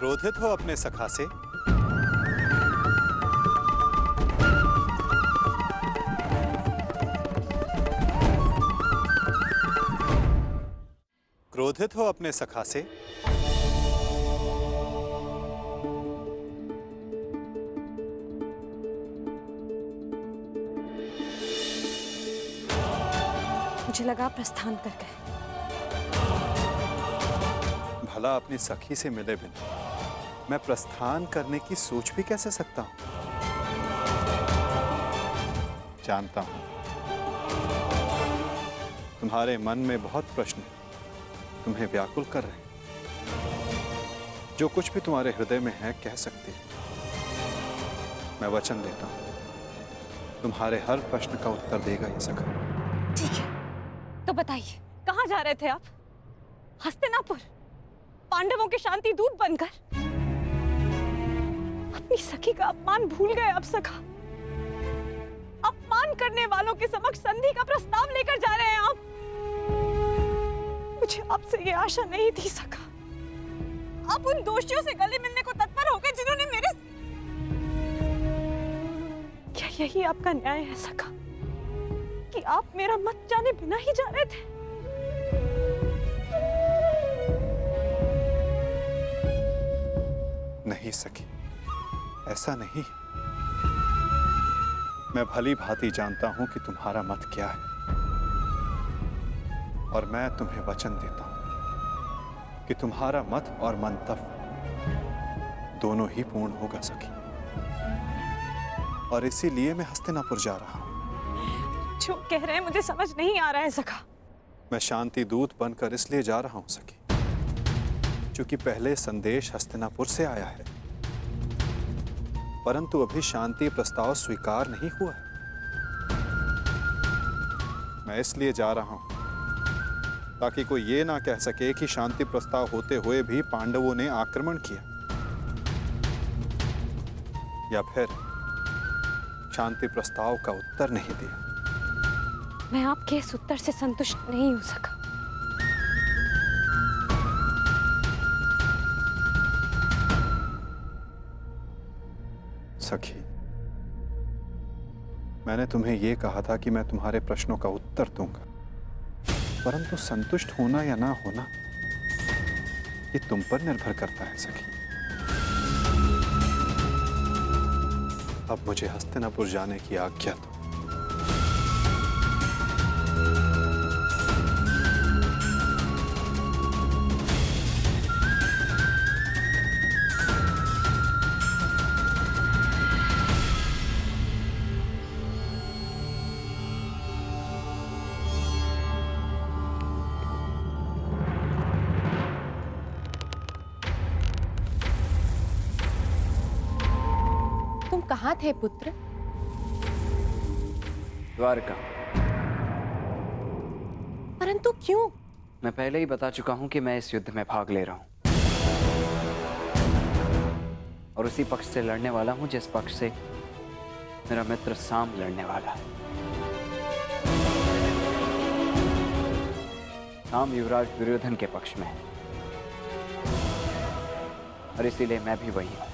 क्रोधित हो अपने सखा से? क्रोधित हो अपने सखा से? मुझे लगा प्रस्थान कर गए। भला अपनी सखी से मिले बिना मैं प्रस्थान करने की सोच भी कैसे सकता हूं? जानता हूं तुम्हारे मन में बहुत प्रश्न तुम्हें व्याकुल कर रहे हैं। जो कुछ भी तुम्हारे हृदय में है कह सकते हैं। मैं वचन देता हूं तुम्हारे हर प्रश्न का उत्तर देगा ये सखा। ठीक है, तो बताइए कहां जा रहे थे आप? हस्तिनापुर, पांडवों के शांति दूत बनकर? अपनी सखी का अपमान भूल गए आप सखा? अपमान करने वालों के समक्ष संधि का प्रस्ताव लेकर जा रहे हैं आप? मुझे आपसे ये आशा नहीं थी सखा। आप उन दोषियों से गले मिलने को तत्पर हो गए जिन्होंने मेरे... क्या यही आपका न्याय है सखा कि आप मेरा मत जाने बिना ही जा रहे थे? नहीं सखी, ऐसा नहीं। मैं भली भांति जानता हूं कि तुम्हारा मत क्या है, और मैं तुम्हें वचन देता हूं कि तुम्हारा मत और मंतव्य दोनों ही पूर्ण होगा सखी। और इसीलिए मैं हस्तिनापुर जा रहा हूं। जो कह रहे हैं मुझे समझ नहीं आ रहा है सखा। मैं शांति दूत बनकर इसलिए जा रहा हूं सखी क्योंकि पहले संदेश हस्तिनापुर से आया है, परंतु अभी शांति प्रस्ताव स्वीकार नहीं हुआ है। मैं इसलिए जा रहा हूं ताकि कोई ये ना कह सके कि शांति प्रस्ताव होते हुए भी पांडवों ने आक्रमण किया, या फिर शांति प्रस्ताव का उत्तर नहीं दिया। मैं आपके इस उत्तर से संतुष्ट नहीं हो सका। सखी, मैंने तुम्हें यह कहा था कि मैं तुम्हारे प्रश्नों का उत्तर दूंगा, परंतु संतुष्ट होना या ना होना ये तुम पर निर्भर करता है सखी। अब मुझे हस्तिनापुर जाने की आज्ञा दो। कहाँ थे पुत्र? द्वारका। परंतु क्यों? मैं पहले ही बता चुका हूं कि मैं इस युद्ध में भाग ले रहा हूं, और उसी पक्ष से लड़ने वाला हूं जिस पक्ष से मेरा मित्र साम लड़ने वाला है। साम युवराज दुर्योधन के पक्ष में है, और इसीलिए मैं भी वही हूं।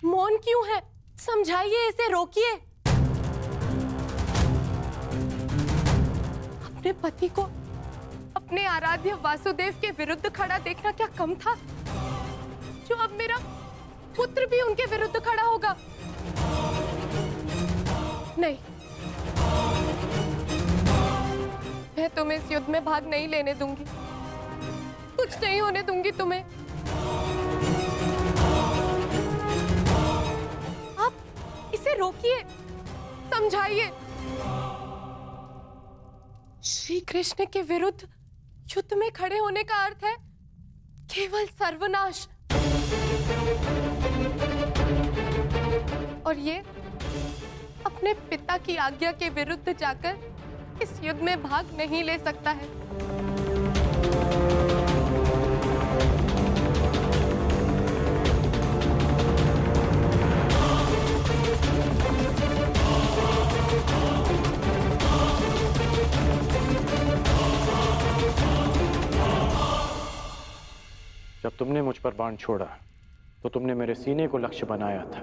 मौन क्यों है? समझाइए, इसे रोकिए। अपने पति को अपने आराध्य वासुदेव के विरुद्ध खड़ा देखना क्या कम था, जो अब मेरा पुत्र भी उनके विरुद्ध खड़ा होगा? नहीं, मैं तुम्हें इस युद्ध में भाग नहीं लेने दूंगी। कुछ नहीं होने दूंगी तुम्हें। इसे रोकिए, समझाइए। श्री कृष्ण के विरुद्ध युद्ध में खड़े होने का अर्थ है केवल सर्वनाश, और ये अपने पिता की आज्ञा के विरुद्ध जाकर इस युद्ध में भाग नहीं ले सकता है। जब तुमने मुझ पर बाण छोड़ा तो तुमने मेरे सीने को लक्ष्य बनाया था,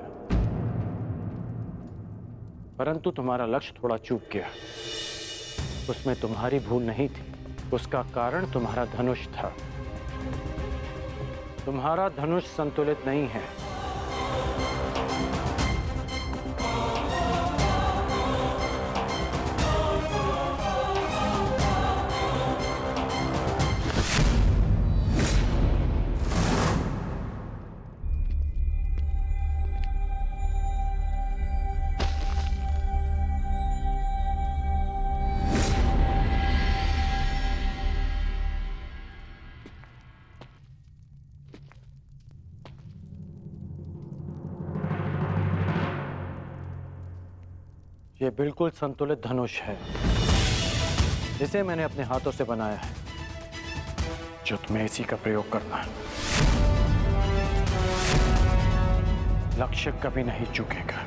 परंतु तुम्हारा लक्ष्य थोड़ा चूक गया। उसमें तुम्हारी भूल नहीं थी, उसका कारण तुम्हारा धनुष था। तुम्हारा धनुष संतुलित नहीं है। ये बिल्कुल संतुलित धनुष है। इसे मैंने अपने हाथों से बनाया है। जो तुम्हें इसी का प्रयोग करना है। लक्ष्य कभी नहीं चूकेगा।